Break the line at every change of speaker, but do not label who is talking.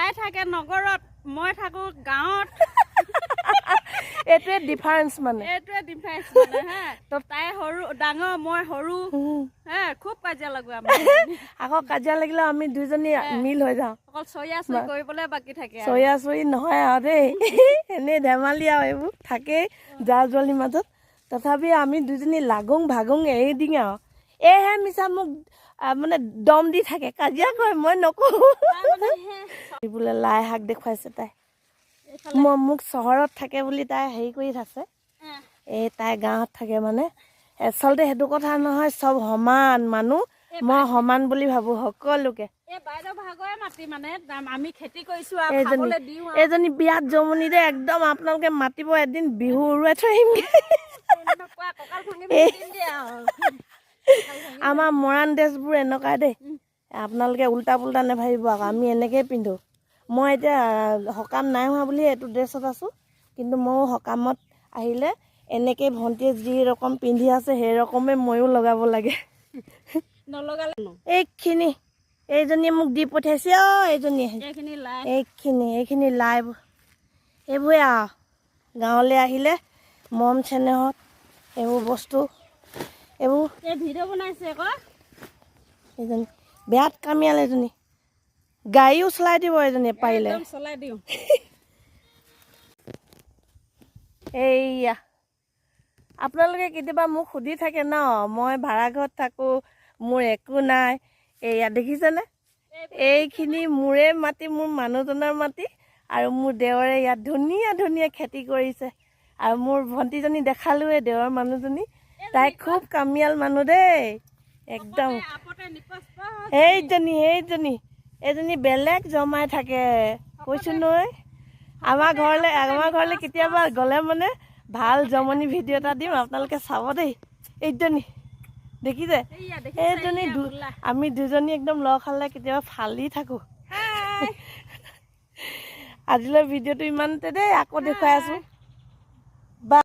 তাই থাকে নগৰত মই থাকো গাঁৱত
এইটোৱে ডিফাৰেন্স মানে
হা তাই সৰু ডাঙৰ মই সৰু হা খুব কাজিয়া লাগো আমি
আকৌ কাজিয়া লাগিলে আমি দুইজনী মিল হৈ যাওঁ
অকল চয়া চই কৰিবলৈ বাকী থাকে
চয়া চই নহয় আৰু দেই এনেই ধেমালি আৰু এইবোৰ থাকেই জা জোৱালিৰ মাজত তথাপি আমি দুইজনী লাগুং ভাগুং এৰি দিং আৰু এইহে মিছা মোক মানে দম দি থাকে কাজিয়া কৰে মই নকওঁ বোলে লাই শাক দেখুৱাইছে তাই মই মোক চহৰত থাকে বুলি তাই হেৰি কৰি আছে এই তাই গাঁৱত থাকে মানে আচলতে সেইটো কথা নহয় চব সমান মানুহ মই সমান বুলি ভাবো সকলোকে এইজনী বিয়াত জমনি দে একদম আপোনালোকে মাতিব এদিন বিহু উৰুৱাই থৈ আহিমগে আমাৰ মৰাণ ড্ৰেছবোৰ এনেকুৱা দেই আপোনালোকে উল্টা পুল্টা নেভাবিব আকৌ আমি এনেকেই পিন্ধো মই এতিয়া সকাম নাই হোৱা বুলি এইটো ড্ৰেছত আছোঁ কিন্তু ময়ো সকামত আহিলে এনেকৈ ভণ্টিয়ে যি ৰকম পিন্ধি আছে সেই ৰকমে ময়ো লগাব লাগে এইখিনি এইজনীয়ে মোক দি পঠিয়াইছে এইজনীয়ে এইখিনি লাই এইবোৰে আৰু গাঁৱলৈ আহিলে মৰম চেনেহত এইবোৰ বস্তু এইবোৰ
ভিডিঅ' বনাইছে আকৌ
এইজনী বেয়াত কামিয়াল এজনী গাড়ীও চলাই দিব এজনীয়ে পাৰিলে
চলাই দিওঁ
এইয়া আপোনালোকে কেতিয়াবা মোক সুধি থাকে ন মই ভাড়া ঘৰত থাকোঁ মোৰ একো নাই এয়া দেখিছেনে এইখিনি মোৰে মাটি মোৰ মানুহজনৰ মাটি আৰু মোৰ দেৱৰে ইয়াত ধুনীয়া ধুনীয়া খেতি কৰিছে আৰু মোৰ ভণ্টিজনী দেখালোৱে দেৱৰ মানুহজনী তাই খুব কামিয়াল মানুহ দেই একদম এইজনী বেলেগ জমাই থাকে কৈছোঁ নহয় আমাৰ ঘৰলৈ কেতিয়াবা গ'লে মানে ভাল জমনি ভিডিঅ' এটা দিম আপোনালোকে চাব দেই এইজনী দেখিছে এইজনী আমি দুজনী একদম লগ খালে কেতিয়াবা ফালি থাকোঁ আজিলৈ ভিডিঅ'টো ইমানতে দেই আকৌ দেখুৱাই আছোঁ